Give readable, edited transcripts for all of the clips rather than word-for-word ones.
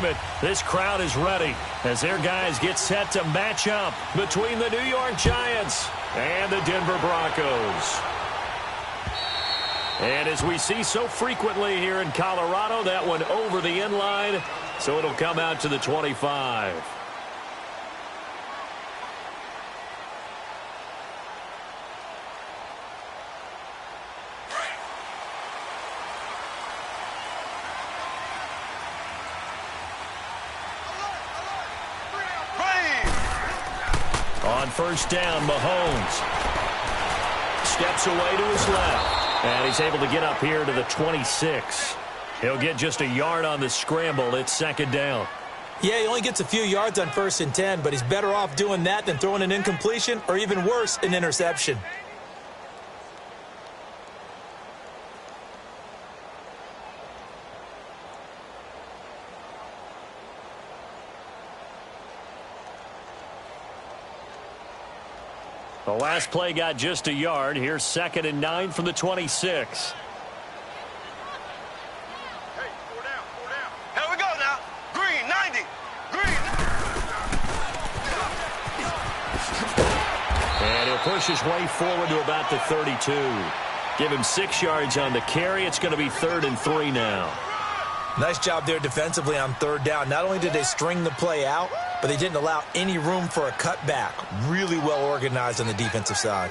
it. This crowd is ready as their guys get set to match up between the New York Giants and the Denver Broncos. And as we see so frequently here in Colorado, that one over the end line, so it'll come out to the 25. On first down, Mahomes steps away to his left. And he's able to get up here to the 26. He'll get just a yard on the scramble. It's second down. Yeah, he only gets a few yards on 1st and 10, but he's better off doing that than throwing an incompletion or even worse, an interception. The last play got just a yard. Here's 2nd and 9 from the 26. Hey, 4 down, 4 down. Here we go now. Green, 90. Green. And he'll push his way forward to about the 32. Give him 6 yards on the carry. It's going to be 3rd and 3 now. Nice job there defensively on 3rd down. Not only did they string the play out, but they didn't allow any room for a cutback. Really well organized on the defensive side.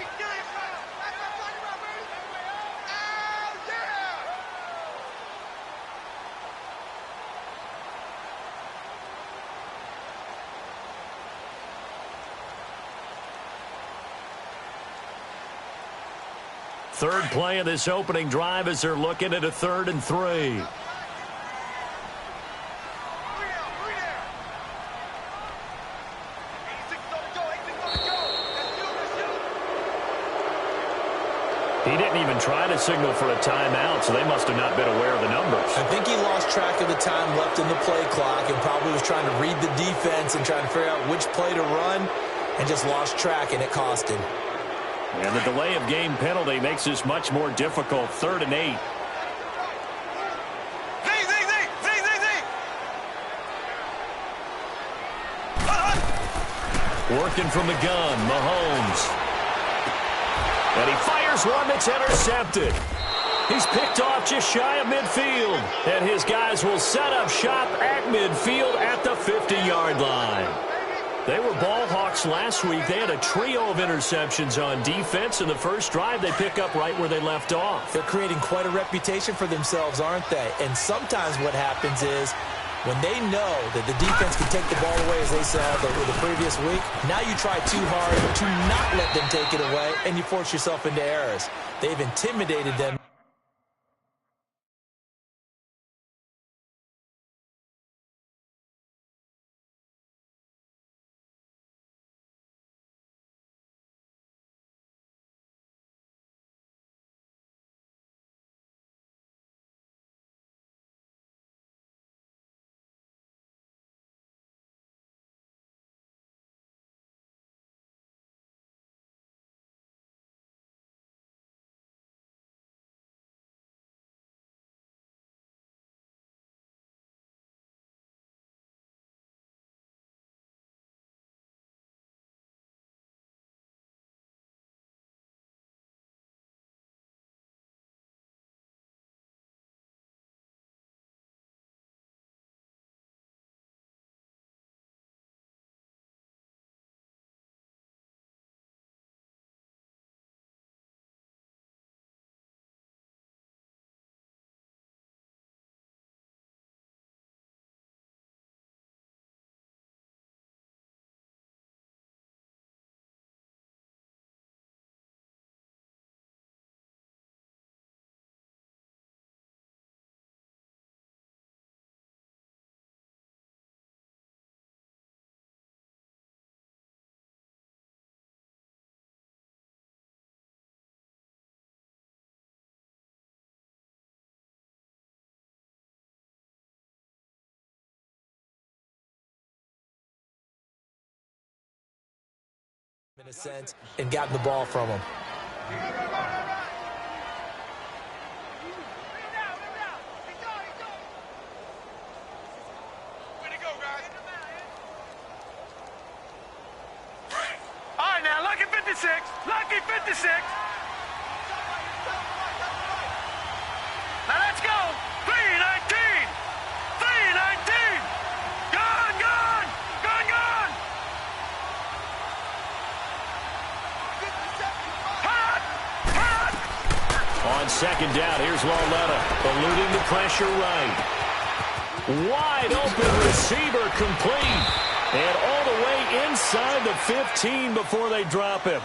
Third play of this opening drive as they're looking at a 3rd and 3. He didn't even try to signal for a timeout, so they must have not been aware of the numbers. I think he lost track of the time left in the play clock and probably was trying to read the defense and trying to figure out which play to run and just lost track, and it cost him. And the delay of game penalty makes this much more difficult. 3rd and 8. Working from the gun, Mahomes. And he fires one that's intercepted. He's picked off just shy of midfield. And his guys will set up shop at midfield at the 50-yard line. They were ball hawks last week. They had a trio of interceptions on defense. In the first drive, they pick up right where they left off. They're creating quite a reputation for themselves, aren't they? And sometimes what happens is when they know that the defense can take the ball away, as they saw the previous week, now you try too hard to not let them take it away, and you force yourself into errors. They've intimidated them. In a sense, and gotten the ball from him. All right, now, lucky 56. Lucky 56. Now, let's go. 319. 319. Gone, gone. Gone, gone. Hot. Hot. On second down, here's Lauletta, eluding the pressure right. Wide open receiver complete. And all the way inside the 15 before they drop him.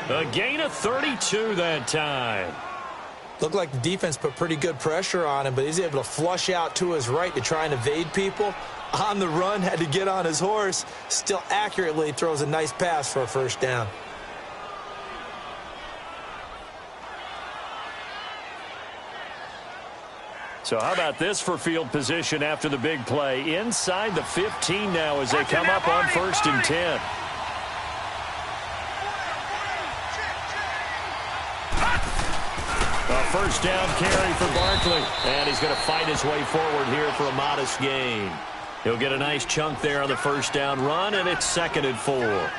A gain of 32 that time. Looked like the defense put pretty good pressure on him, but he's able to flush out to his right to try and evade people. On the run, had to get on his horse. Still accurately throws a nice pass for a first down. So how about this for field position after the big play? Inside the 15 now as they come up on 1st and 10. A first down carry for Barkley. And he's going to fight his way forward here for a modest gain. He'll get a nice chunk there on the first down run, and it's 2nd and 4.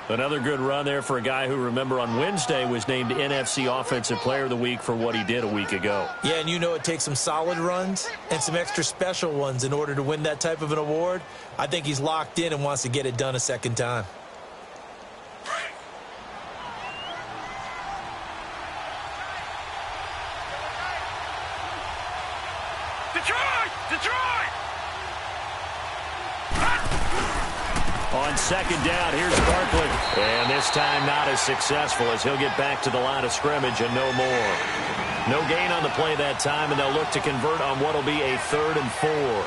Another good run there for a guy who, remember, on Wednesday was named NFC Offensive Player of the Week for what he did a week ago. Yeah, and you know it takes some solid runs and some extra special ones in order to win that type of an award. I think he's locked in and wants to get it done a second time. Detroit! Detroit! On second down, here's Barkley. And this time not as successful as he'll get back to the line of scrimmage and no more. No gain on the play that time, and they'll look to convert on what will be a 3rd and 4.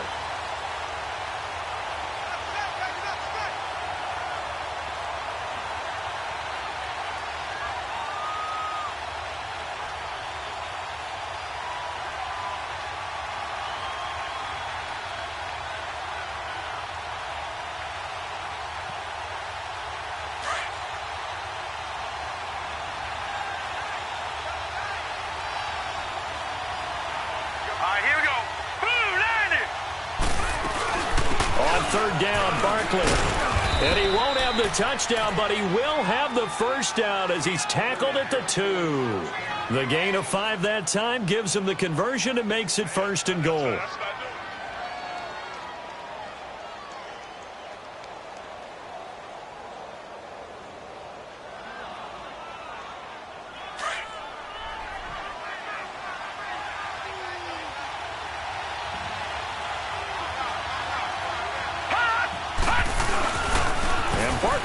Third down, Barkley. And he won't have the touchdown, but he will have the first down as he's tackled at the 2. The gain of 5 that time gives him the conversion and makes it 1st and goal.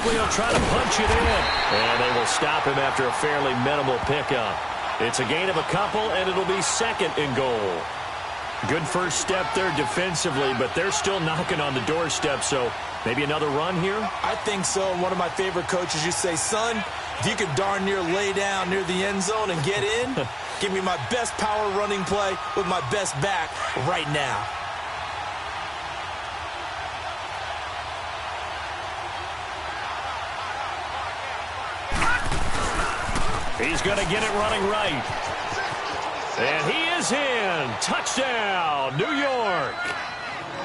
He'll try to punch it in, and they will stop him after a fairly minimal pickup. It's a gain of a couple, and it'll be 2nd and goal. Good first step there defensively, but they're still knocking on the doorstep, so maybe another run here? I think so. One of my favorite coaches used to say, son, if you could darn near lay down near the end zone and get in, give me my best power running play with my best back right now. He's going to get it running right. And he is in. Touchdown, New York.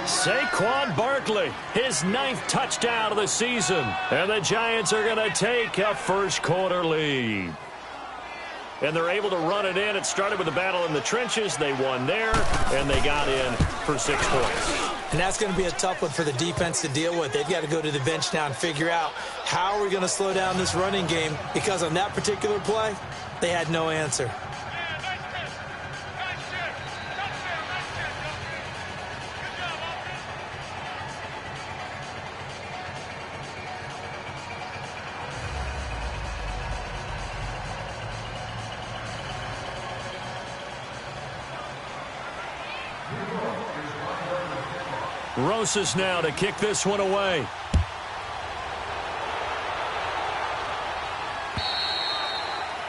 Saquon Barkley, his 9th touchdown of the season. And the Giants are going to take a first-quarter lead. And they're able to run it in. It started with a battle in the trenches. They won there, and they got in for 6 points. And that's going to be a tough one for the defense to deal with. They've got to go to the bench now and figure out how are we going to slow down this running game, because on that particular play, they had no answer. Rosas now to kick this one away.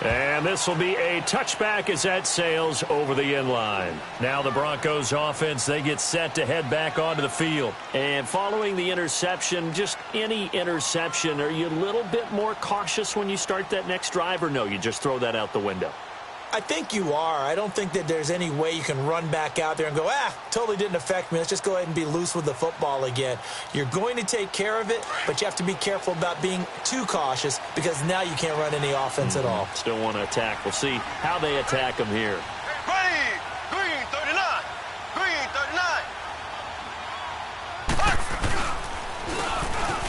And this will be a touchback as that sails over the end line. Now the Broncos offense, they get set to head back onto the field. And following the interception, just any interception, are you a little bit more cautious when you start that next drive, or no, you just throw that out the window? I think you are. I don't think that there's any way you can run back out there and go, totally didn't affect me. Let's just go ahead and be loose with the football again. You're going to take care of it, but you have to be careful about being too cautious because now you can't run any offense at all. Still want to attack. We'll see how they attack him here. Ready, green 39, green 39.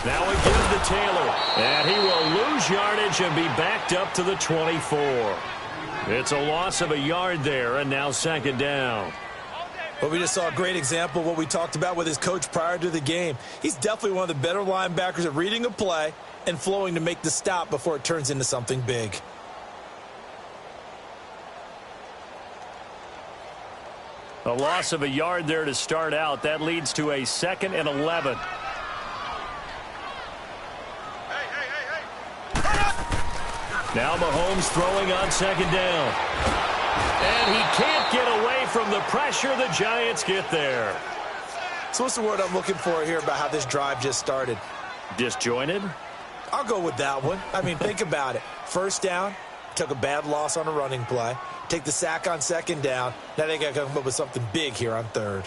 Now we give to Taylor, and he will lose yardage and be backed up to the 24. It's a loss of a yard there, and now second down. Well, we just saw a great example of what we talked about with his coach prior to the game. He's definitely one of the better linebackers at reading a play and flowing to make the stop before it turns into something big. A loss of a yard there to start out. That leads to a 2nd and 11. Now Mahomes throwing on second down. And he can't get away from the pressure. The Giants get there. So what's the word I'm looking for here about how this drive just started? Disjointed? I'll go with that one. I mean, think about it. First down, took a bad loss on a running play. Take the sack on second down. Now they got to come up with something big here on third.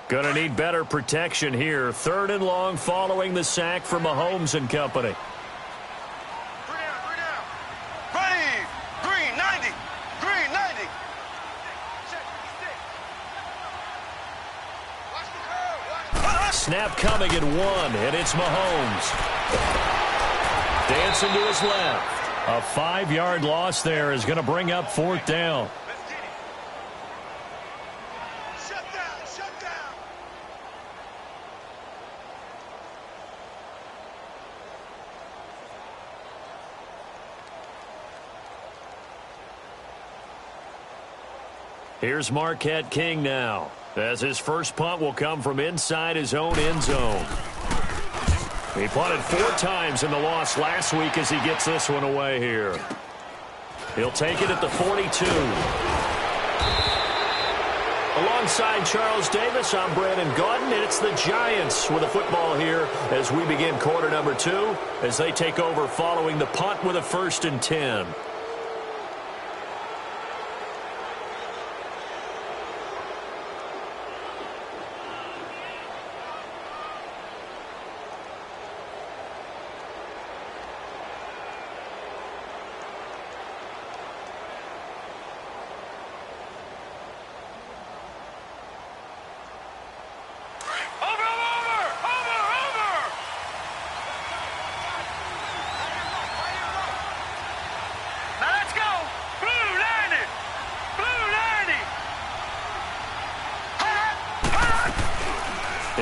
Going to need better protection here. 3rd and long following the sack from Mahomes and company. 3 down. Ready, green 90, green 90. Snap coming at 1, and it's Mahomes. Dancing to his left. A 5-yard loss there is going to bring up 4th down. Shut down. Here's Marquette King now, as his first punt will come from inside his own end zone. He punted 4 times in the loss last week as he gets this one away here. He'll take it at the 42. Alongside Charles Davis, I'm Brandon Gaudin, and it's the Giants with a football here as we begin quarter number 2 as they take over following the punt with a 1st and 10.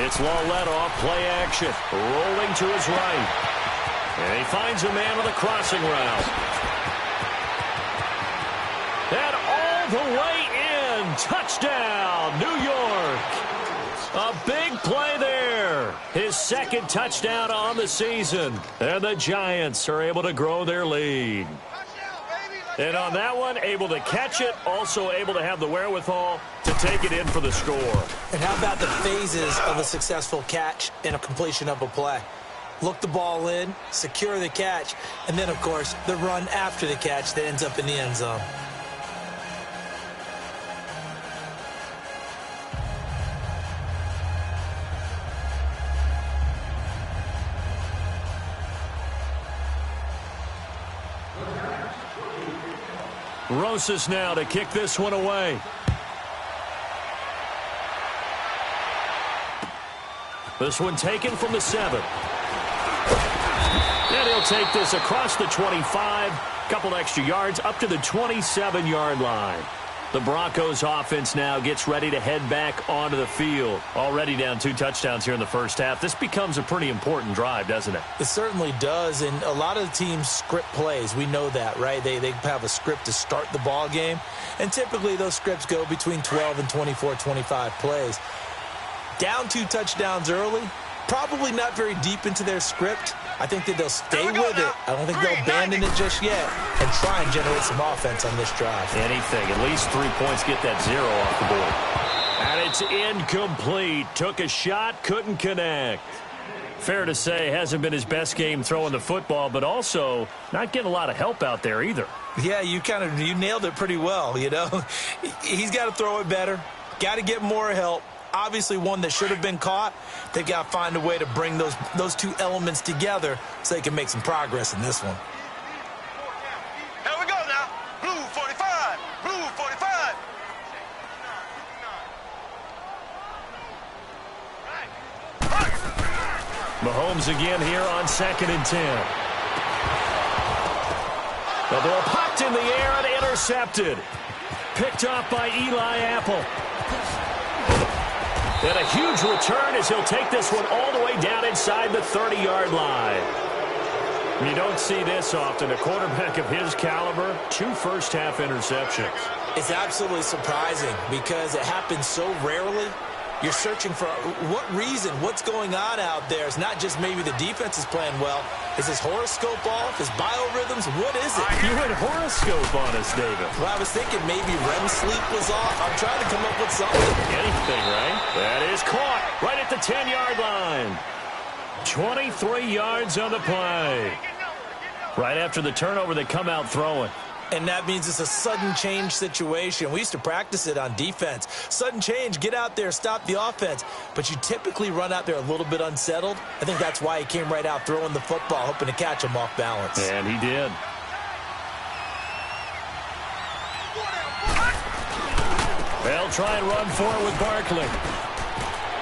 It's Law let off, play action, rolling to his right. And he finds a man with a crossing route. And all the way in, touchdown, New York. A big play there. His 2nd touchdown on the season. And the Giants are able to grow their lead. And on that one, able to catch it, also able to have the wherewithal to take it in for the score. And how about the phases of a successful catch and a completion of a play? Look the ball in, secure the catch, and then, of course, the run after the catch that ends up in the end zone. Rosas now to kick this one away. This one taken from the 7. And he'll take this across the 25. Couple extra yards up to the 27-yard line. The Broncos offense now gets ready to head back onto the field. Already down 2 touchdowns here in the first half. This becomes a pretty important drive, doesn't it? It certainly does, and a lot of the teams script plays. We know that, right? They have a script to start the ball game, and typically those scripts go between 12 and 24, 25 plays. Down 2 touchdowns early, probably not very deep into their script. I think that they'll stay with it. I don't think they'll abandon it just yet and try and generate some offense on this drive. Anything. At least 3 points, get that 0 off the board. And it's incomplete. Took a shot, couldn't connect. Fair to say, hasn't been his best game throwing the football, but also not getting a lot of help out there either. Yeah, you nailed it pretty well, you know. He's got to throw it better, got to get more help. Obviously one that should have been caught. They've got to find a way to bring those two elements together so they can make some progress in this one. Here we go now. Blue 45. Blue 45. Mahomes again here on 2nd and 10. The ball popped in the air and intercepted. Picked off by Eli Apple. And a huge return as he'll take this one all the way down inside the 30-yard line. You don't see this often. A quarterback of his caliber, 2 first-half interceptions. It's absolutely surprising because it happens so rarely. You're searching for what reason, what's going on out there. It's not just maybe the defense is playing well. Is his horoscope off? His biorhythms? What is it? You went horoscope on us, David. Well, I was thinking maybe REM sleep was off. I'm trying to come up with something. Anything, right? That is caught right at the 10-yard line. 23 yards on the play. Right after the turnover, they come out throwing. And that means it's a sudden change situation. We used to practice it on defense. Sudden change, get out there, stop the offense. But you typically run out there a little bit unsettled. I think that's why he came right out throwing the football, hoping to catch him off balance. And he did. They'll try and run for it with Barkley.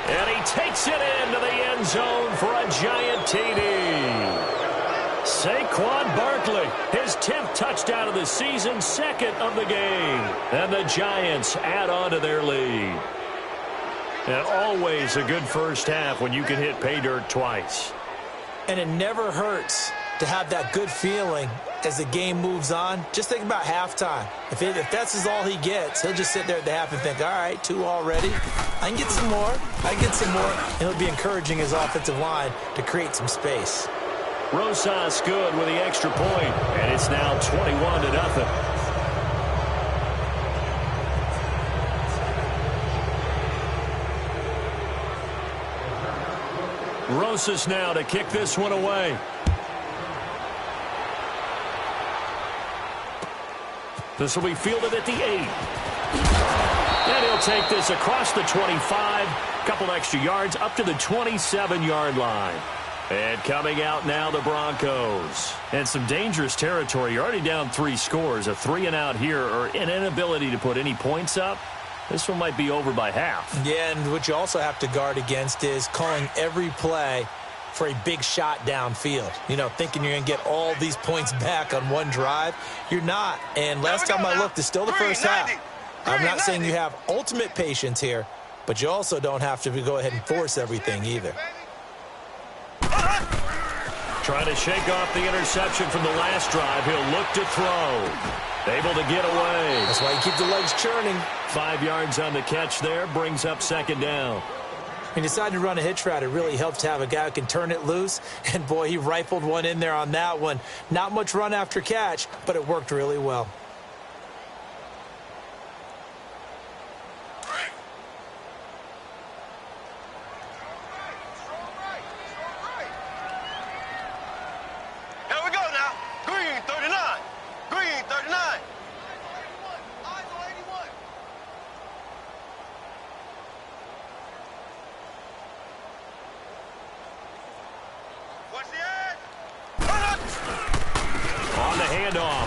And he takes it into the end zone for a giant TD. Saquon Barkley, his 10th touchdown of the season, 2nd of the game. And the Giants add on to their lead. And always a good first half when you can hit pay dirt twice. And it never hurts to have that good feeling as the game moves on. Just think about halftime. If that's all he gets, he'll just sit there at the half and think, all right, 2 already. I can get some more. I can get some more. And he'll be encouraging his offensive line to create some space. Rosas good with the extra point, and it's now 21-0. Rosas now to kick this one away. This will be fielded at the 8. And he'll take this across the 25, couple extra yards up to the 27-yard line. And coming out now, the Broncos. And some dangerous territory. You're already down 3 scores. A 3-and-out here, or an inability to put any points up. This one might be over by half. Yeah, and what you also have to guard against is calling every play for a big shot downfield. You know, thinking you're going to get all these points back on one drive. You're not. And last time I looked, it's still the first half. I'm not saying you have ultimate patience here, but you also don't have to go ahead and force everything either. Trying to shake off the interception from the last drive. He'll look to throw. Able to get away. That's why you keep the legs churning. 5 yards on the catch there. Brings up 2nd down. He decided to run a hitch route. It really helps to have a guy who can turn it loose. And, boy, he rifled one in there on that one. Not much run after catch, but it worked really well.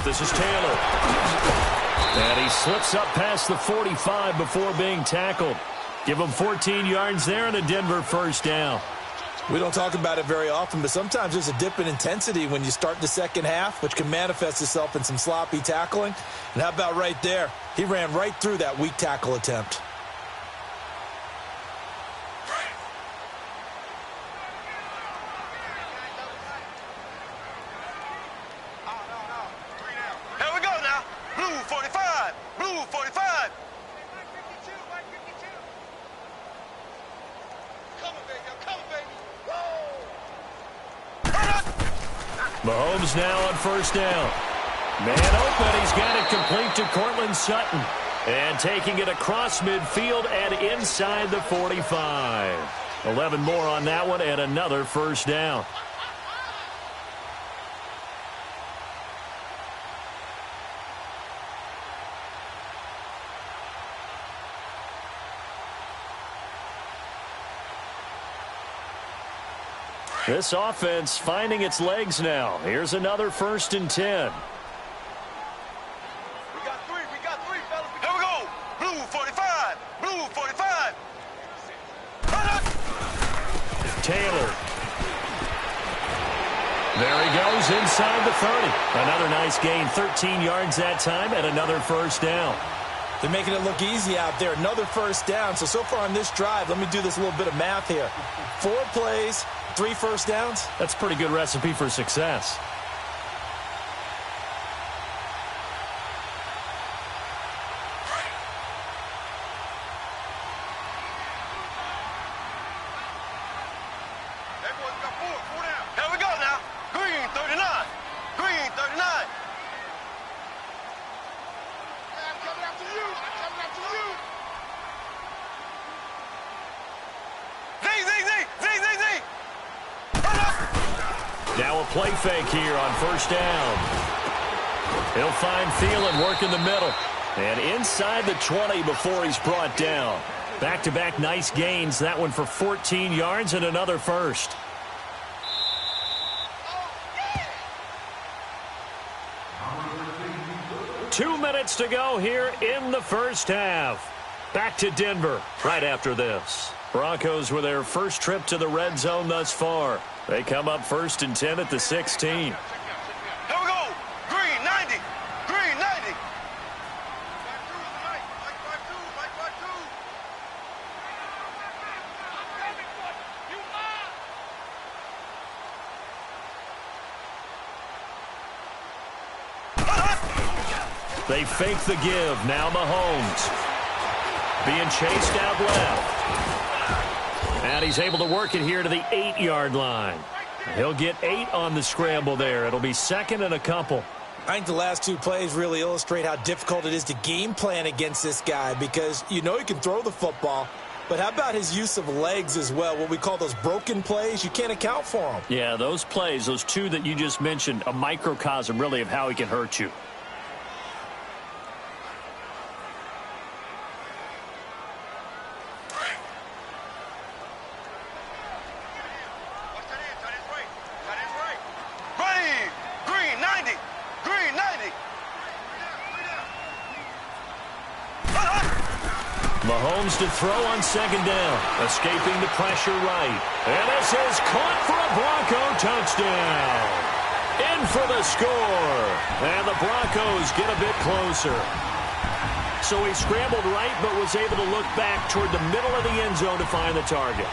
This is Taylor. And he slips up past the 45 before being tackled. Give him 14 yards there and a Denver first down. We don't talk about it very often, but sometimes there's a dip in intensity when you start the second half, which can manifest itself in some sloppy tackling. And how about right there? He ran right through that weak tackle attempt. Mahomes now on first down. Man open. He's got it complete to Cortland Sutton. And taking it across midfield and inside the 45. 11 more on that one and another first down. This offense finding its legs now. Here's another 1st and 10. We got three, fellas. Here we go. Blue 45. Blue 45. Taylor. There he goes inside the 30. Another nice gain, 13 yards that time, and another first down. They're making it look easy out there. Another first down. So far on this drive, let me do this little bit of math here. 4 plays, 3 first downs. That's a pretty good recipe for success. Here we go now. Green 39. Green 39. I'm coming after you. Z. Now a play fake here on first down. He'll find Thielen work in the middle. And inside the 20 before he's brought down. Back-to-back nice gains. That one for 14 yards and another first. Two minutes to go here in the first half. Back to Denver right after this. Broncos with their first trip to the red zone thus far. They come up 1st and 10 at the 16. Here we go. Green 90. Green 90. They fake the give. Now Mahomes. Being chased out left. And he's able to work it here to the 8-yard line. He'll get 8 on the scramble there. It'll be 2nd and a couple. I think the last 2 plays really illustrate how difficult it is to game plan against this guy because you know he can throw the football, but how about his use of legs as well, what we call those broken plays? You can't account for them. Yeah, those plays, those 2 that you just mentioned, a microcosm really of how he can hurt you. Mahomes to throw on 2nd down. Escaping the pressure right. And this is caught for a Bronco touchdown. In for the score. And the Broncos get a bit closer. So he scrambled right but was able to look back toward the middle of the end zone to find the target.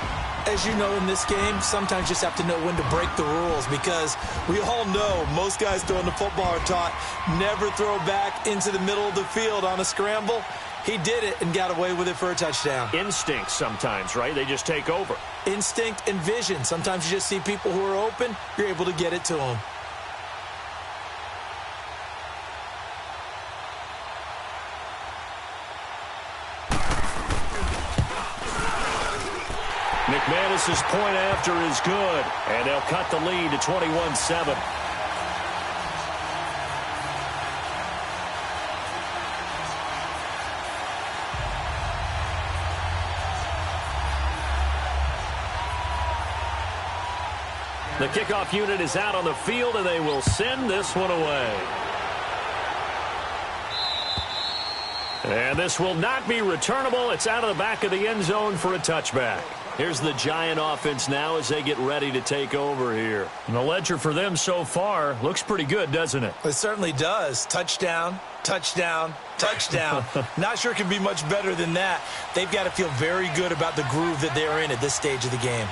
As you know in this game, sometimes you just have to know when to break the rules because we all know most guys throwing the football are taught never throw back into the middle of the field on a scramble. He did it and got away with it for a touchdown. Instinct sometimes, right? They just take over. Instinct and vision. Sometimes you just see people who are open, you're able to get it to them. McManus's point after is good, and they'll cut the lead to 21-7. The kickoff unit is out on the field, and they will send this one away. And this will not be returnable. It's out of the back of the end zone for a touchback. Here's the Giant offense now as they get ready to take over here. And the ledger for them so far looks pretty good, doesn't it? It certainly does. Touchdown, touchdown, touchdown. Not sure it can be much better than that. They've got to feel very good about the groove that they're in at this stage of the game.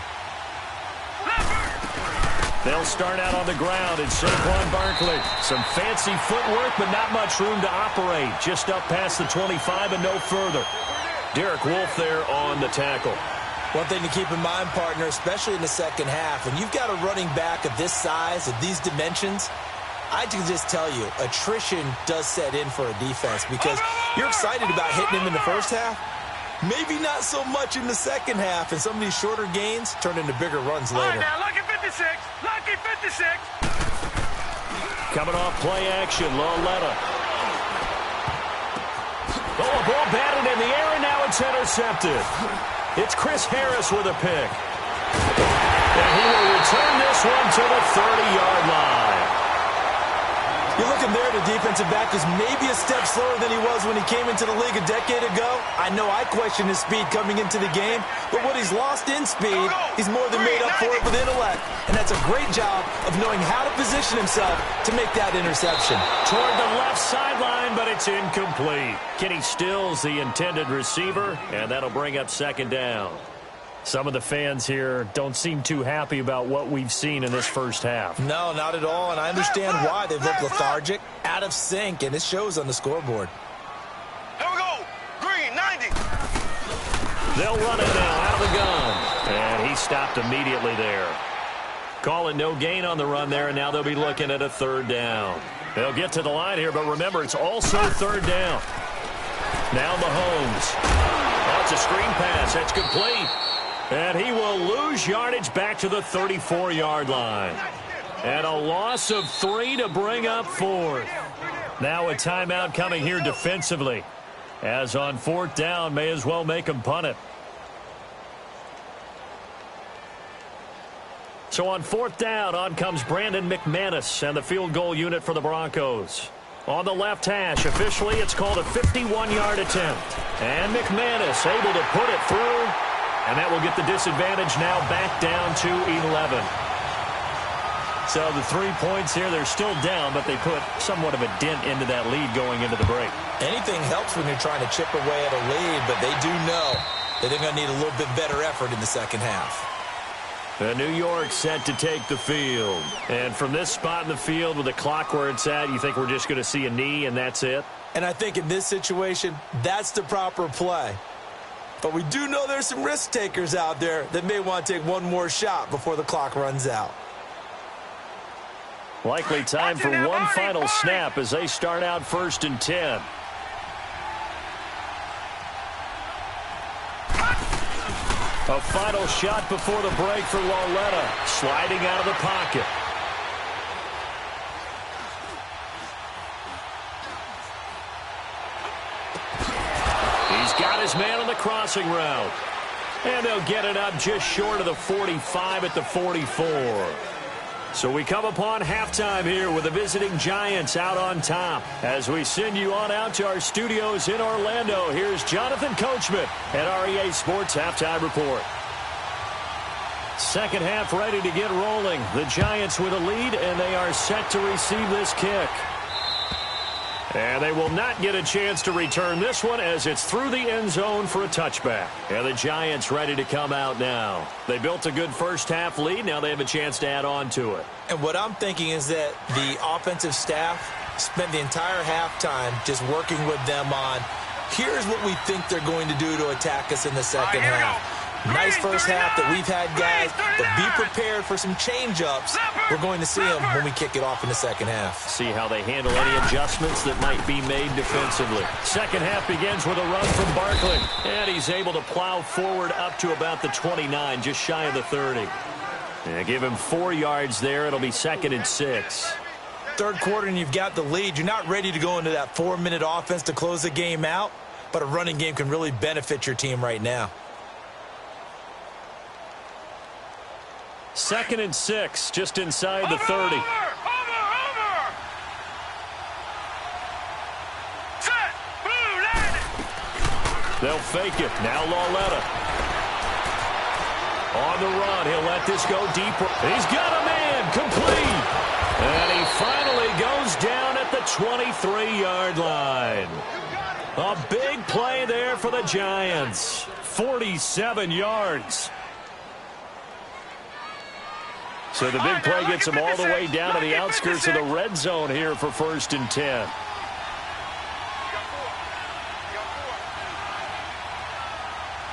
They'll start out on the ground in Saquon Barkley. Some fancy footwork, but not much room to operate. Just up past the 25 and no further. Derek Wolfe there on the tackle. One thing to keep in mind, partner, especially in the second half, when you've got a running back of this size, of these dimensions, I can just tell you, attrition does set in for a defense because you're excited about hitting him in the first half, Maybe not so much in the second half, and some of these shorter gains turn into bigger runs All right, later. now, lucky 56. Lucky 56. Coming off play action, Loletta. Oh, a ball batted in the air, and now it's intercepted. It's Chris Harris with a pick. And he will return this one to the 30-yard line. You're looking there, the defensive back is maybe a step slower than he was when he came into the league a decade ago. I know I questioned his speed coming into the game, but what he's lost in speed, he's more than made up for it with intellect. And that's a great job of knowing how to position himself to make that interception. Toward the left sideline, but it's incomplete. Kenny Stills, the intended receiver, and that'll bring up second down. Some of the fans here don't seem too happy about what we've seen in this first half. No, not at all, and I understand why. They've looked lethargic, out of sync, and it shows on the scoreboard. Here we go. Green, 90. They'll run it now out of the gun. And he stopped immediately there. Call it no gain on the run there, and now they'll be looking at a third down. They'll get to the line here, but remember, it's also third down. Now Mahomes. Oh, it's a screen pass. That's complete. And he will lose yardage back to the 34-yard line. And a loss of 3 to bring up fourth. Now a timeout coming here defensively. As on fourth down, may as well make him punt it. So on fourth down, on comes Brandon McManus and the field goal unit for the Broncos. On the left hash, officially it's called a 51-yard attempt. And McManus able to put it through. And that will get the disadvantage now back down to 11. So the 3 points here, they're still down, but they put somewhat of a dent into that lead going into the break. Anything helps when you're trying to chip away at a lead, but they do know that they're going to need a little bit better effort in the second half. New York set to take the field. And from this spot in the field with the clock where it's at, you think we're just going to see a knee and that's it? And I think in this situation, that's the proper play. But we do know there's some risk takers out there that may want to take one more shot before the clock runs out. Likely time for one final snap as they start out 1st and 10. A final shot before the break for Loletta, sliding out of the pocket. He's got his man on the crossing route. And they'll get it up just short of the 45 at the 44. So we come upon halftime here with the visiting Giants out on top. As we send you on out to our studios in Orlando, here's Jonathan Coachman at REA Sports Halftime Report. Second half ready to get rolling. The Giants with a lead, and they are set to receive this kick. And they will not get a chance to return this one as it's through the end zone for a touchback. And the Giants ready to come out now. They built a good first half lead. Now they have a chance to add on to it. And what I'm thinking is that the offensive staff spent the entire halftime just working with them on, here's what we think they're going to do to attack us in the second half. Nice first half that we've had, guys, but be prepared for some change-ups. We're going to see them when we kick it off in the second half. See how they handle any adjustments that might be made defensively. Second half begins with a run from Barkley, and he's able to plow forward up to about the 29, just shy of the 30. Yeah, give him 4 yards there. It'll be 2nd and 6. Third quarter, and you've got the lead. You're not ready to go into that 4-minute offense to close the game out, but a running game can really benefit your team right now. 2nd and 6, just inside the 30. Over. Set. Blue, landed. They'll fake it. Now Loletta. On the run, he'll let this go deeper. He's got a man, complete. And he finally goes down at the 23-yard line. A big play there for the Giants. 47 yards. So the big play gets him all the way down to the outskirts of the red zone here for 1st and 10.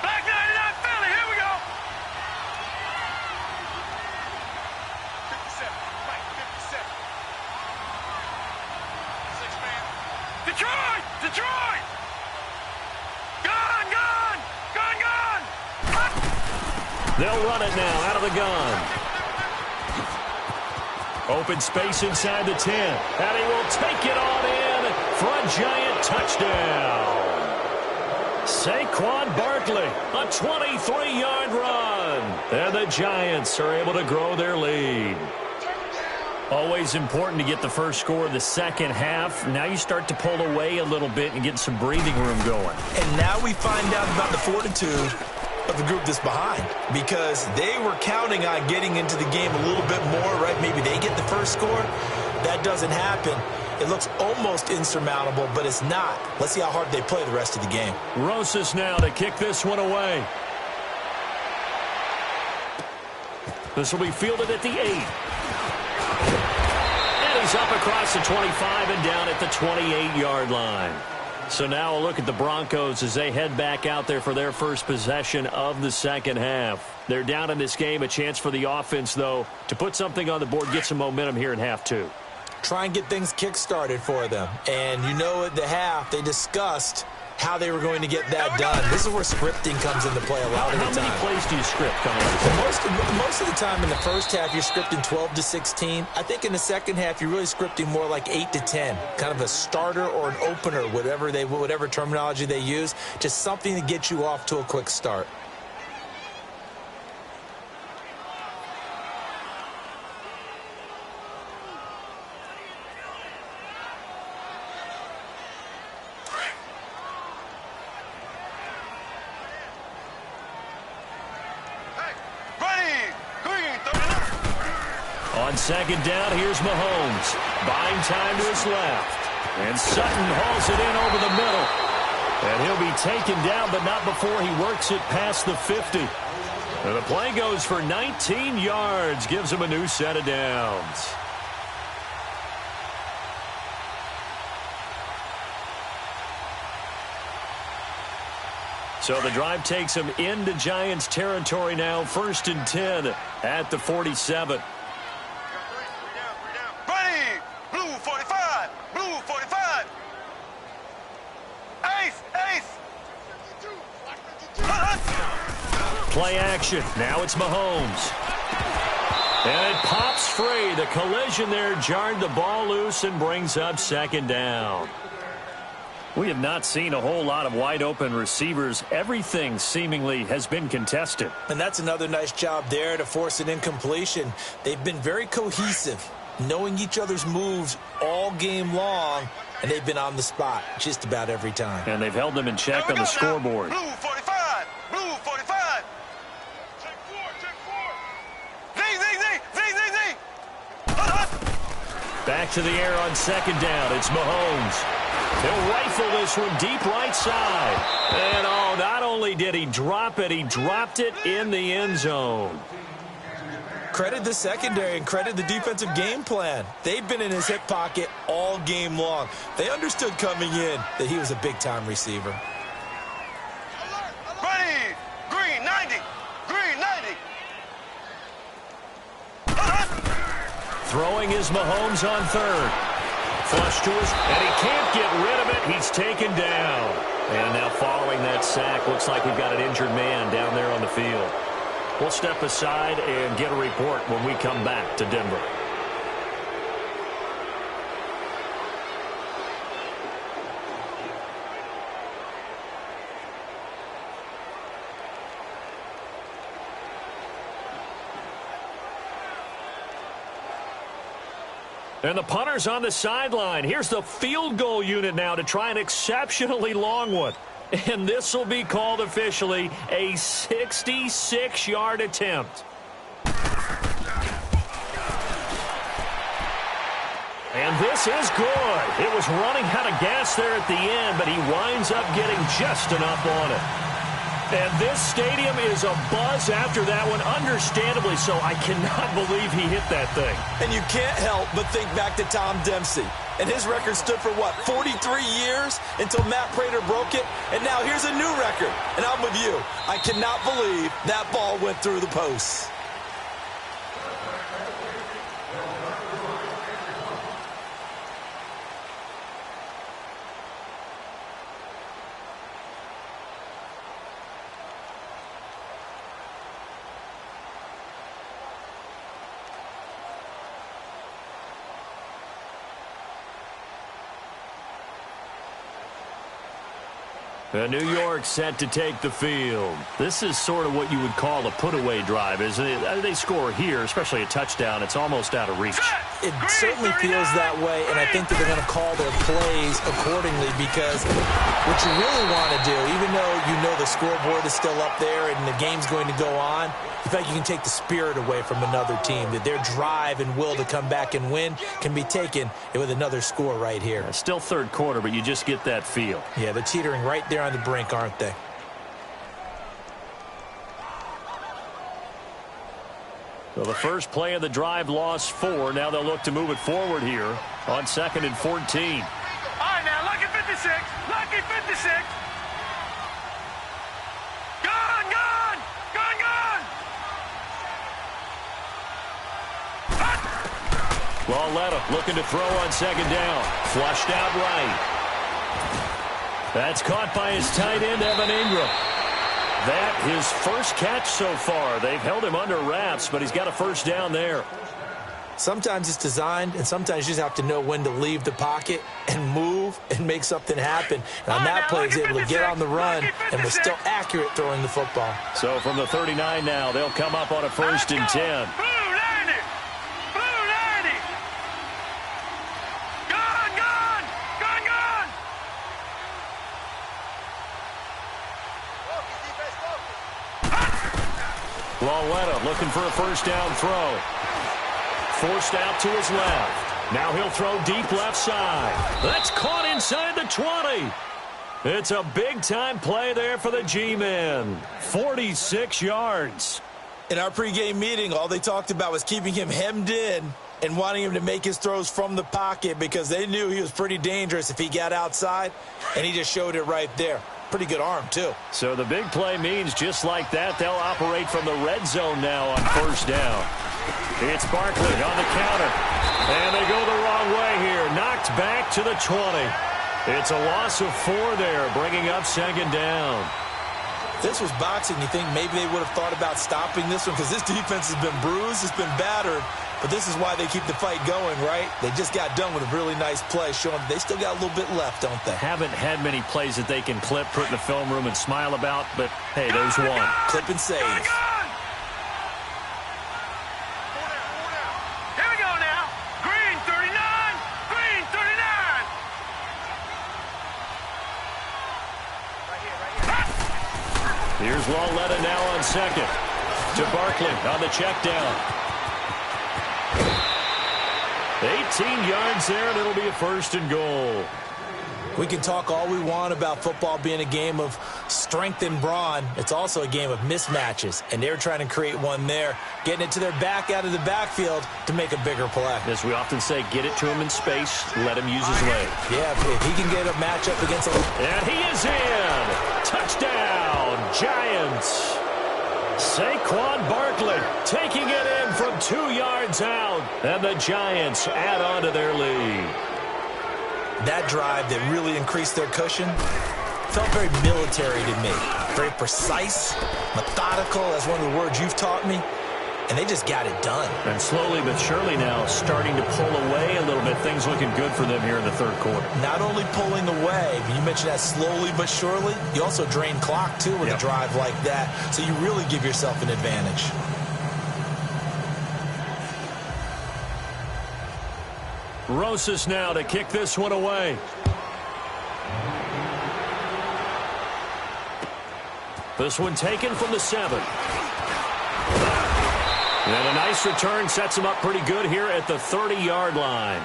Black 99 Philly, here we go. 57, Mike, 57. 6-man. Detroit! Gone! They'll run it now out of the gun. Open space inside the 10. And he will take it on in for a giant touchdown. Saquon Barkley, a 23-yard run. And the Giants are able to grow their lead. Always important to get the first score of the second half. Now you start to pull away a little bit and get some breathing room going. And now we find out about the fortitude of the group that's behind, because they were counting on getting into the game a little bit more, right? Maybe they get the first score. That doesn't happen. It looks almost insurmountable, but it's not. Let's see how hard they play the rest of the game. Rosas now to kick this one away. This will be fielded at the 8. And he's up across the 25 and down at the 28-yard line. So now a look at the Broncos as they head back out there for their first possession of the second half. They're down in this game. A chance for the offense, though, to put something on the board, get some momentum here in half 2. Try and get things kick-started for them. And you know at the half, they discussed how they were going to get that done. This is where scripting comes into play a lot of the time. How many plays do you script coming up? Most of the time in the first half, you're scripting 12 to 16. I think in the second half, you're really scripting more like 8 to 10. Kind of a starter or an opener, whatever terminology they use. Just something to get you off to a quick start. On second down, here's Mahomes. Buying time to his left. And Sutton hauls it in over the middle. And he'll be taken down, but not before he works it past the 50. And the play goes for 19 yards. Gives him a new set of downs. So the drive takes him into Giants territory now. 1st and 10 at the 47. Play action. Now it's Mahomes. And it pops free. The collision there jarred the ball loose and brings up second down. We have not seen a whole lot of wide open receivers. Everything seemingly has been contested. And that's another nice job there to force an incompletion. They've been very cohesive, knowing each other's moves all game long, and they've been on the spot just about every time. And they've held them in check on the scoreboard. Blue 45. Blue 45. Check 4. Back to the air on second down. It's Mahomes. He'll rifle this one deep right side. And oh, not only did he drop it, he dropped it in the end zone. Credit the secondary and credit the defensive game plan. They've been in his hip pocket all game long. They understood coming in that he was a big-time receiver. Ready. Green 90. Green 90. Throwing is Mahomes on third. Flush to his, and he can't get rid of it. He's taken down. And now following that sack, looks like we've got an injured man down there on the field. We'll step aside and get a report when we come back to Denver. And the punter's on the sideline. Here's the field goal unit now to try an exceptionally long one. And this will be called officially a 66-yard attempt. And this is good. It was running out of gas there at the end, but he winds up getting just enough on it. And this stadium is abuzz after that one, understandably so. I cannot believe he hit that thing. And you can't help but think back to Tom Dempsey. And his record stood for, what, 43 years until Matt Prater broke it? And now here's a new record. And I'm with you. I cannot believe that ball went through the posts. New York set to take the field. This is sort of what you would call a put-away drive, isn't it? They score here, especially a touchdown. It's almost out of reach. It certainly feels that way, and I think that they're going to call their plays accordingly because what you really want to do, even though you know the scoreboard is still up there and the game's going to go on, in fact, you can take the spirit away from another team, that their drive and will to come back and win can be taken with another score right here. Still third quarter, but you just get that feel. Yeah, they're teetering right there on the brink, aren't they? So the first play of the drive lost 4. Now they'll look to move it forward here on 2nd and 14. All right, now, lucky 56. Lucky 56. Gone, gone. Gone, gone. Lauletta looking to throw on 2nd down. Flushed out right. That's caught by his tight end, Evan Ingram. That his first catch so far. They've held him under wraps, but he's got a first down there. Sometimes it's designed, and sometimes you just have to know when to leave the pocket and move and make something happen. And on that play, he's able to get on the run and was still accurate throwing the football. So from the 39 now, they'll come up on a 1st and 10. Lauletta looking for a first down throw. Forced out to his left. Now he'll throw deep left side. That's caught inside the 20. It's a big-time play there for the G-men. 46 yards. In our pregame meeting, all they talked about was keeping him hemmed in and wanting him to make his throws from the pocket because they knew he was pretty dangerous if he got outside, and he just showed it right there. Pretty good arm, too. So the big play means just like that, they'll operate from the red zone now on first down. It's Barkley on the counter. And they go the wrong way here. Knocked back to the 20. It's a loss of 4 there, bringing up 2nd down. If this was boxing, you think maybe they would have thought about stopping this one because this defense has been bruised, it's been battered. But this is why they keep the fight going, right? They just got done with a really nice play, showing they still got a little bit left, don't they? Haven't had many plays that they can clip, put in the film room, and smile about, but, hey, there's one. Clip and save. Here we go now. Green 39. Green 39. Here's Lauletta now on 2nd. To Barkley on the check down. 18 yards there, and it'll be a 1st and goal. We can talk all we want about football being a game of strength and brawn. It's also a game of mismatches, and they're trying to create one there, getting it to their back out of the backfield to make a bigger play. As we often say, get it to him in space, let him use his legs. Yeah, if he can get a matchup against a... And he is in! Touchdown, Giants! Saquon Barkley taking it in from 2 yards out, and the Giants add on to their lead. That drive that really increased their cushion felt very military to me. Very precise, methodical, that's one of the words you've taught me, and they just got it done. And slowly but surely now starting to pull away a little bit. Things looking good for them here in the third quarter. Not only pulling away, but you mentioned that slowly but surely, you also drain clock too with a drive like that, so you really give yourself an advantage. Rosas now to kick this one away. This one taken from the 7. And a nice return sets him up pretty good here at the 30-yard line.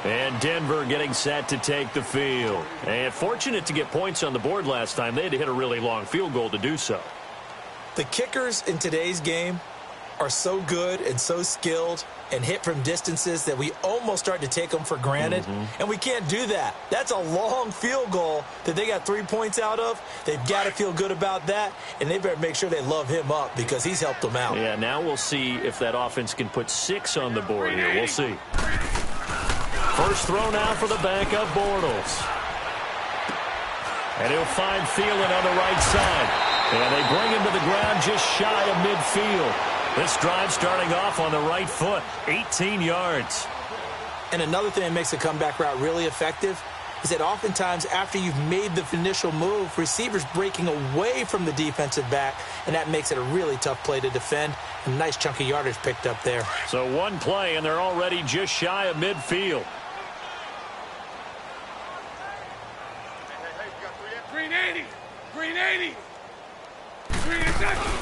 And Denver getting set to take the field. And fortunate to get points on the board last time. They had to hit a really long field goal to do so. The kickers in today's game are so good and so skilled and hit from distances that we almost start to take them for granted. And we can't do that. That's a long field goal that they got 3 points out of. They've got to feel good about that, and they better make sure they love him up because he's helped them out. Yeah, now we'll see if that offense can put 6 on the board here. We'll see. First throw now for the backup Bortles. And he'll find Thielen on the right side. And they bring him to the ground just shy of midfield. This drive starting off on the right foot, 18 yards. And another thing that makes a comeback route really effective is that oftentimes after you've made the initial move, receivers breaking away from the defensive back, and that makes it a really tough play to defend. A nice chunk of yardage picked up there. So one play, and they're already just shy of midfield. Green 80! Green 80! Green second!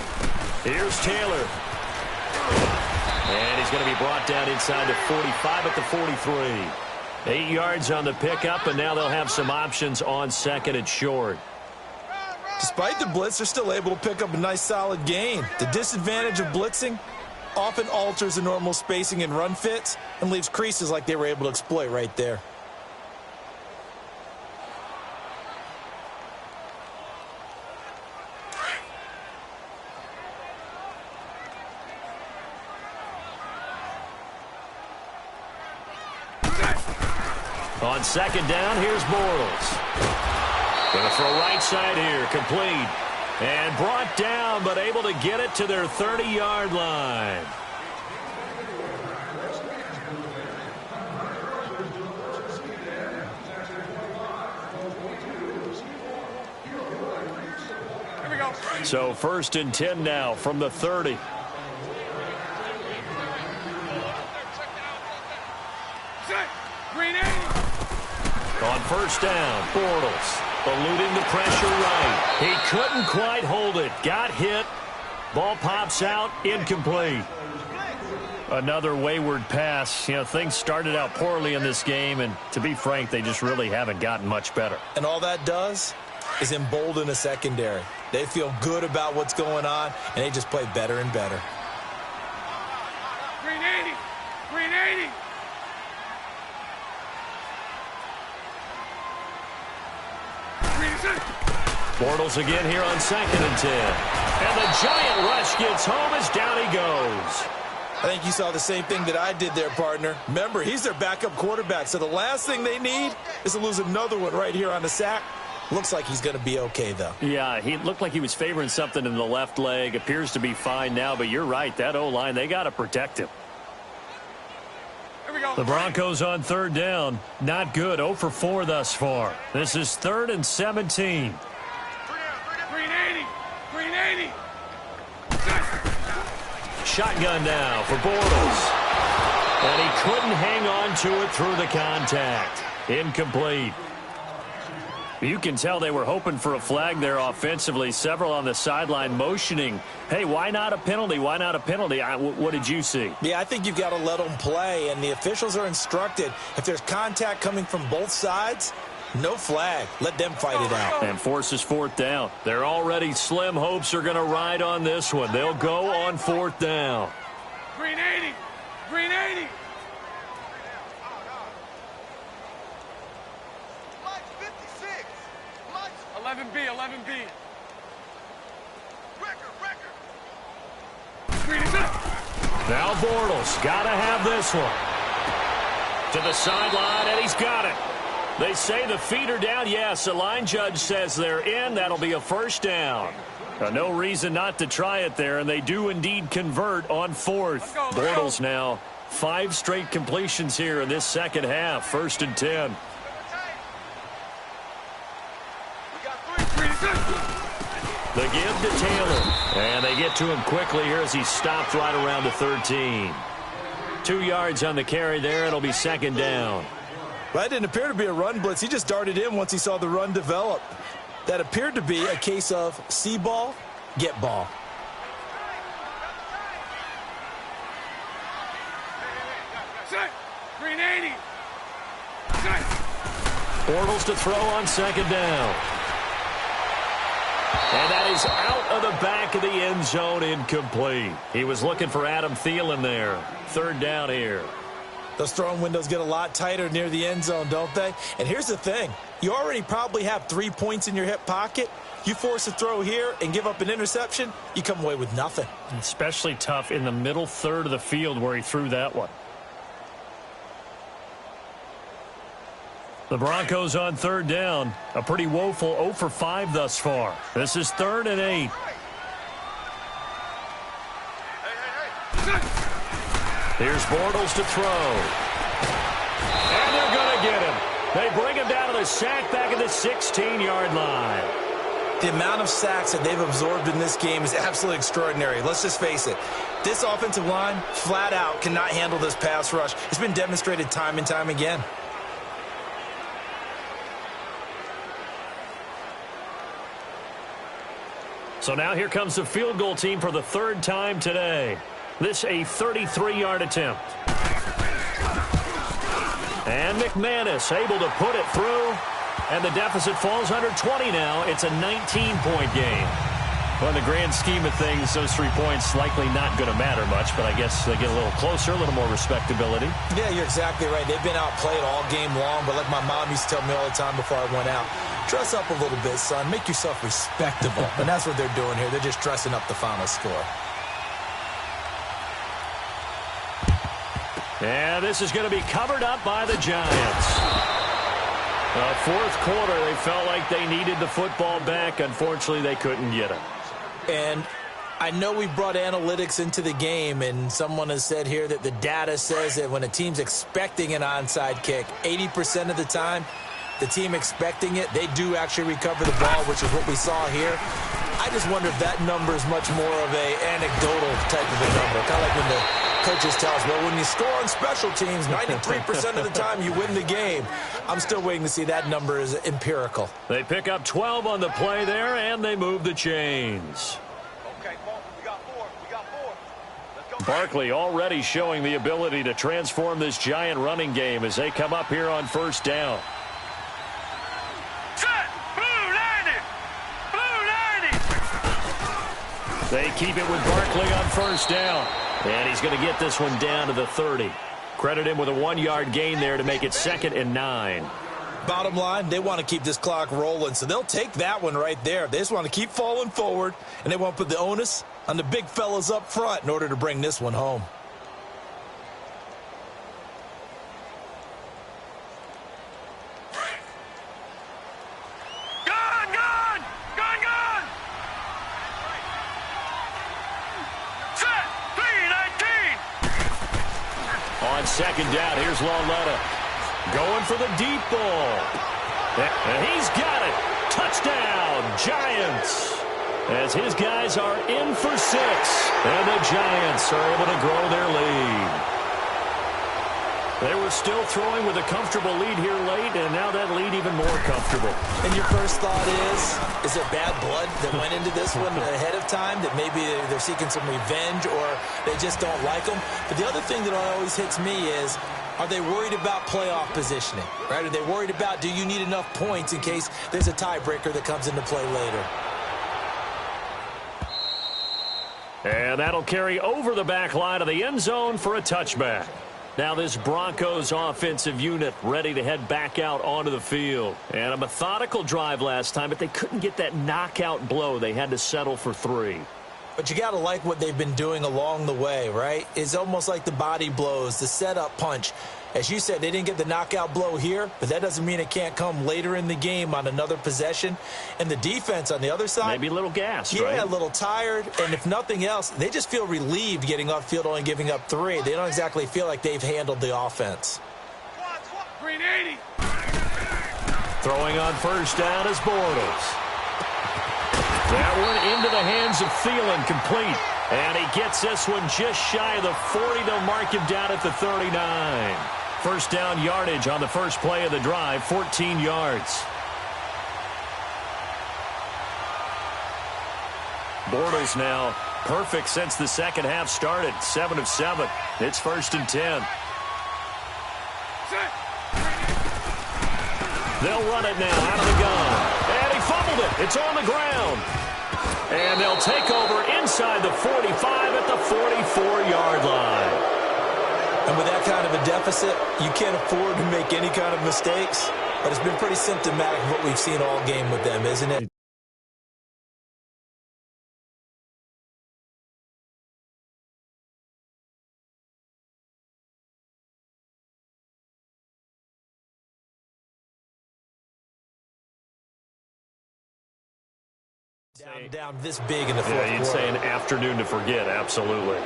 Here's Taylor. And he's going to be brought down inside the 45 at the 43. 8 yards on the pickup, and now they'll have some options on second and short. Despite the blitz, they're still able to pick up a nice solid gain. The disadvantage of blitzing often alters the normal spacing and run fits and leaves creases like they were able to exploit right there. On second down, here's Bortles. Going to throw right side here, complete. And brought down, but able to get it to their 30-yard line. Here we go. So 1st and 10 now from the 30. Set. Green 80! On first down, Bortles eluding the pressure right. He couldn't quite hold it. Got hit. Ball pops out, incomplete. Another wayward pass. You know, things started out poorly in this game, and to be frank, they just really haven't gotten much better. And all that does is embolden a secondary. They feel good about what's going on, and they just play better and better. Green 80! Green 80! Bortles again here on 2nd and 10. And the giant rush gets home as down he goes. I think you saw the same thing that I did there, partner. Remember, he's their backup quarterback, so the last thing they need is to lose another one right here on the sack. Looks like he's going to be okay, though. Yeah, he looked like he was favoring something in the left leg. Appears to be fine now, but you're right. That O-line, they got to protect him. Here we go. The Broncos on 3rd down. Not good. 0 for 4 thus far. This is 3rd and 17. Green 80! Green 80! Shotgun now for Bortles. And he couldn't hang on to it through the contact. Incomplete. You can tell they were hoping for a flag there offensively. Several on the sideline motioning, hey, why not a penalty? Why not a penalty? What did you see? Yeah, I think you've got to let them play, and the officials are instructed, if there's contact coming from both sides, no flag. Let them fight it out. And forces 4th down. They're already slim hopes are going to ride on this one. They'll go on 4th down. Green 80! Green 80! 11B, 11B. Record. Green is up. Now Bortles got to have this one. To the sideline, and he's got it. They say the feet are down. Yes, the line judge says they're in. That'll be a 1st down. No reason not to try it there, and they do indeed convert on 4th. Bortles now 5 straight completions here in this second half. 1st and 10. The give to Taylor. And they get to him quickly here as he stopped right around the 13. 2 yards on the carry there. It'll be 2nd down. Well, that didn't appear to be a run blitz. He just darted in once he saw the run develop. That appeared to be a case of see ball, get ball. Set. Green 80. Set. Bortles to throw on 2nd down. And that is out of the back of the end zone, incomplete. He was looking for Adam Thielen there. 3rd down here. Those throwing windows get a lot tighter near the end zone, don't they? And here's the thing. You already probably have 3 points in your hip pocket. You force a throw here and give up an interception, you come away with nothing. Especially tough in the middle third of the field where he threw that one. The Broncos on 3rd down. A pretty woeful 0 for 5 thus far. This is 3rd and 8. Here's Bortles to throw. And they're going to get him. They bring him down to the a sack back at the 16-yard line. The amount of sacks that they've absorbed in this game is absolutely extraordinary. Let's just face it. This offensive line, flat out, cannot handle this pass rush. It's been demonstrated time and time again. So now here comes the field goal team for the third time today. This a 33-yard attempt. And McManus able to put it through. And the deficit falls under 20 now. It's a 19-point game. Well, in the grand scheme of things, those 3 points likely not going to matter much, but I guess they get a little closer, a little more respectability. Yeah, you're exactly right. They've been outplayed all game long, but like my mom used to tell me all the time before I went out, dress up a little bit, son. Make yourself respectable. And that's what they're doing here. They're just dressing up the final score. And this is going to be covered up by the Giants. Fourth quarter, they felt like they needed the football back. Unfortunately, they couldn't get it. And I know we brought analytics into the game, and someone has said here that the data says that when a team's expecting an onside kick, 80% of the time, the team expecting it, they do actually recover the ball, which is what we saw here. I just wonder if that number is much more of an anecdotal type of a number. Kind of like when the coaches tell us, well, when you score on special teams, 93% of the time you win the game. I'm still waiting to see that number is empirical. They pick up 12 on the play there, and they move the chains. Okay, we got four. Let's go. Barkley already showing the ability to transform this Giant running game as they come up here on first down. Set! Blue 90! Blue 90! They keep it with Barkley on first down. And he's going to get this one down to the 30. Credit him with a 1-yard gain there to make it 2nd and 9. Bottom line, they want to keep this clock rolling, so they'll take that one right there. They just want to keep falling forward, and they want to put the onus on the big fellas up front in order to bring this one home. On second down, here's Lauletta. Going for the deep ball. And he's got it. Touchdown, Giants. As his guys are in for 6. And the Giants are able to grow their lead. They were still throwing with a comfortable lead here late, and now that lead even more comfortable. And your first thought is there bad blood that went into this one ahead of time, that maybe they're seeking some revenge or they just don't like them? But the other thing that always hits me is, are they worried about playoff positioning? Right? Are they worried about, do you need enough points in case there's a tiebreaker that comes into play later? And that'll carry over the back line of the end zone for a touchback. Now this Broncos offensive unit ready to head back out onto the field. And a methodical drive last time, but they couldn't get that knockout blow. They had to settle for 3. But you got to like what they've been doing along the way, right? It's almost like the body blows, the setup punch. As you said, they didn't get the knockout blow here, but that doesn't mean it can't come later in the game on another possession. And the defense on the other side, maybe a little gassed, right? Yeah, a little tired. And if nothing else, they just feel relieved getting off field, only giving up 3. They don't exactly feel like they've handled the offense. Green 80. Throwing on first down is Bortles. That one into the hands of Thielen, complete. And he gets this one just shy of the 40. They'll mark him down at the 39. First down yardage on the first play of the drive, 14 yards. Bortles now perfect since the second half started, 7 of 7. It's 1st and 10. They'll run it now out of the gun. And he fumbled it. It's on the ground. And they'll take over inside the 45 at the 44-yard line. And with that kind of a deficit, you can't afford to make any kind of mistakes. But it's been pretty symptomatic of what we've seen all game with them, isn't it? Down this big in the fourth quarter. You'd say an afternoon to forget, absolutely.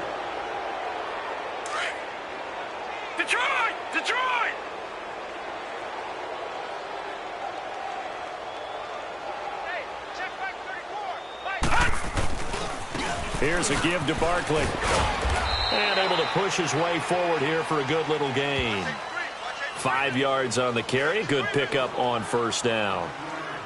Detroit! Detroit! Here's a give to Barkley. And able to push his way forward here for a good little gain. 5 yards on the carry. Good pickup on first down.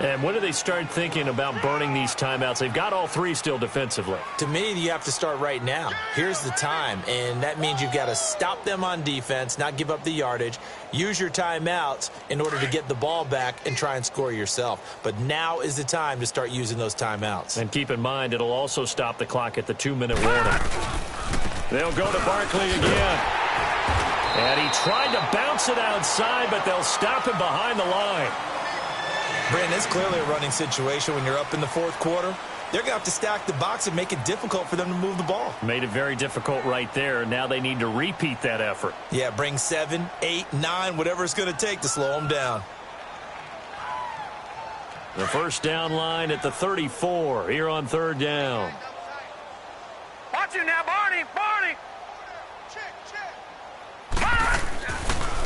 And when do they start thinking about burning these timeouts? They've got all 3 still defensively. To me, you have to start right now. Here's the time, and that means you've got to stop them on defense, not give up the yardage, use your timeouts in order to get the ball back and try and score yourself. But now is the time to start using those timeouts. And keep in mind, it'll also stop the clock at the 2-minute warning. They'll go to Barkley again. And he tried to bounce it outside, but they'll stop him behind the line. Brandon, it's clearly a running situation when you're up in the fourth quarter. They're going to have to stack the box and make it difficult for them to move the ball. Made it very difficult right there. Now they need to repeat that effort. Yeah, bring 7, 8, 9, whatever it's going to take to slow them down. The first down line at the 34 here on third down. Watch it now, Barney. Barney.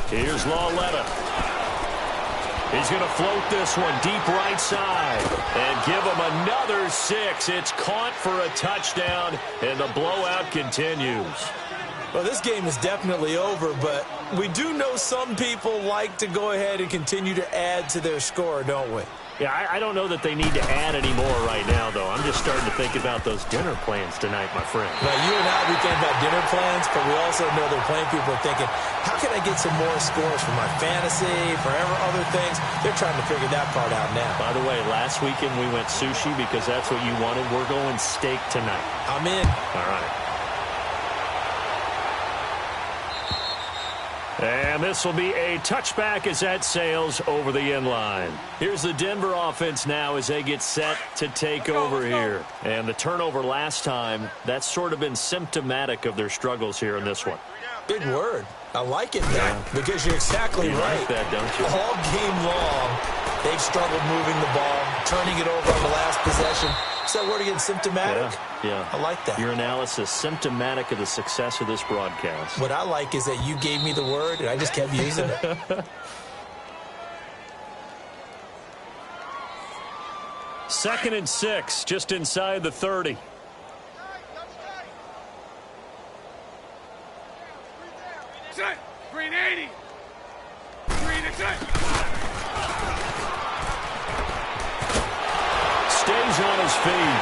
Here's Lawletta. He's going to float this one deep right side and give him another 6. It's caught for a touchdown, and the blowout continues. Well, this game is definitely over, but we do know some people like to go ahead and continue to add to their score, don't we? Yeah, I don't know that they need to add any more right now, though. I'm just starting to think about those dinner plans tonight, my friend. Now, you and I, we think about dinner plans, but we also know that plenty of people are thinking, how can I get some more scores for my fantasy, for other things? They're trying to figure that part out now. By the way, last weekend we went sushi because that's what you wanted. We're going steak tonight. I'm in. All right. And this will be a touchback as that sails over the end line. Here's the Denver offense now as they get set to take over here. And the turnover last time, that's sort of been symptomatic of their struggles here in this one. Big word. I like it, though, because you're exactly right. Like that, don't you? All game long, they've struggled moving the ball, turning it over on the last possession. Is that word again, symptomatic? Yeah. I like that. Your analysis, symptomatic of the success of this broadcast. What I like is that you gave me the word, and I just kept using it. Second and 6, just inside the 30. Set. Green 80. Green and set. Stays on his feet.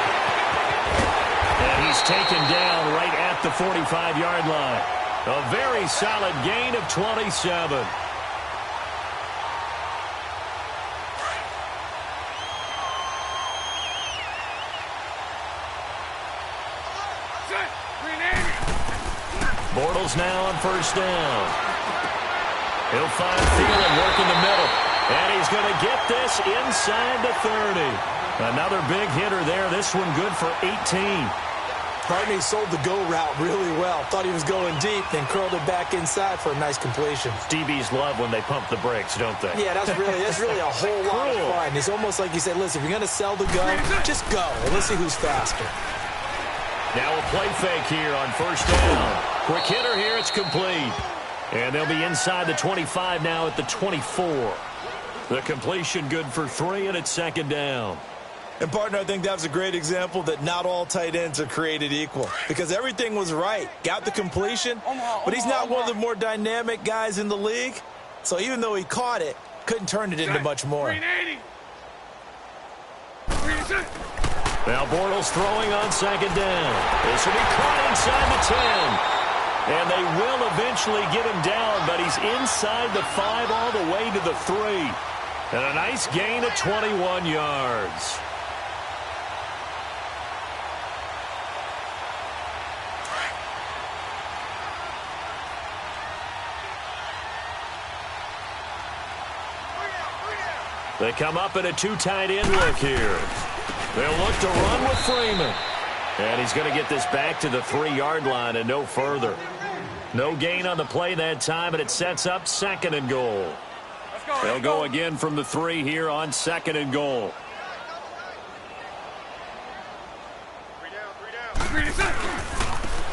And he's taken down right at the 45-yard line. A very solid gain of 27. Set. Green 80. Bortles now on first down. He'll find Thielen working the middle. And he's going to get this inside the 30. Another big hitter there. This one good for 18. Barney sold the go route really well. Thought he was going deep, then curled it back inside for a nice completion. DBs love when they pump the brakes, don't they? Yeah, that's really a whole lot of fun. It's almost like you said, listen, if you're going to sell the go, just go. And let's see who's faster. Now a play fake here on first down. Quick hitter here, it's complete. And they'll be inside the 25 now at the 24. The completion good for 3, and it's second down. And, partner, I think that was a great example that not all tight ends are created equal. Because everything was right. Got the completion, but he's not one of the more dynamic guys in the league. So even though he caught it, couldn't turn it into much more. Green 80. Green set. Now Bortles throwing on second down. This will be caught inside the 10. And they will eventually get him down, but he's inside the 5 all the way to the 3. And a nice gain of 21 yards. They come up in a 2 tight end look here. They'll look to run with Freeman. And he's going to get this back to the 3-yard line and no further. No gain on the play that time, and it sets up second and goal. They'll go again from the 3 here on second and goal. 3 down. 3 down.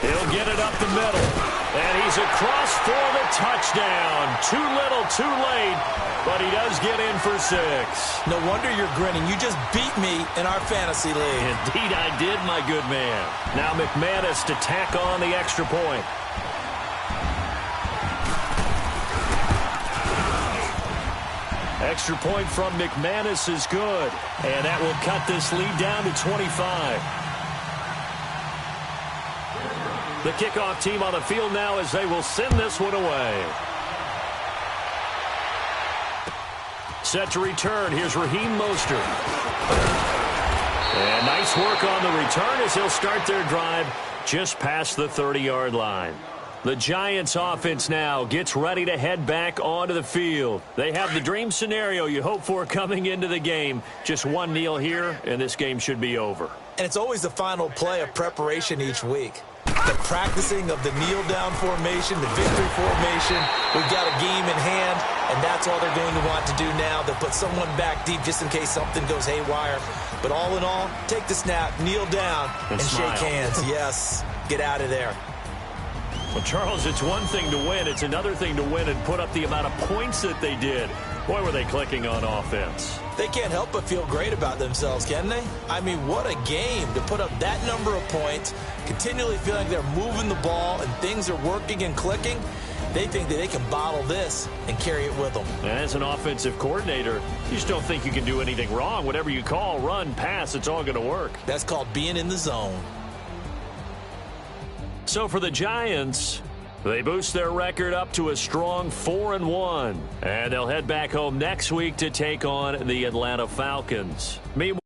He'll get it up the middle. And he's across for the touchdown. Too little, too late, but he does get in for 6. No wonder you're grinning. You just beat me in our fantasy league. Indeed I did, my good man. Now McManus to tack on the extra point. Extra point from McManus is good, and that will cut this lead down to 25. The kickoff team on the field now as they will send this one away. Set to return. Here's Raheem Mostert. And nice work on the return as he'll start their drive just past the 30-yard line. The Giants offense now gets ready to head back onto the field. They have the dream scenario you hope for coming into the game. Just one kneel here, and this game should be over. And it's always the final play of preparation each week. The practicing of the kneel-down formation, the victory formation. We've got a game in hand, and that's all they're going to want to do now. They'll put someone back deep just in case something goes haywire. But all in all, take the snap, kneel down, and shake hands. Yes, get out of there. Well, Charles, it's one thing to win. It's another thing to win and put up the amount of points that they did. Boy, were they clicking on offense. They can't help but feel great about themselves, can they? I mean, what a game to put up that number of points, continually feeling they're moving the ball and things are working and clicking. They think that they can bottle this and carry it with them. As an offensive coordinator, you just don't think you can do anything wrong. Whatever you call, run, pass, it's all going to work. That's called being in the zone. So for the Giants, they boost their record up to a strong 4-1. And they'll head back home next week to take on the Atlanta Falcons. Meanwhile,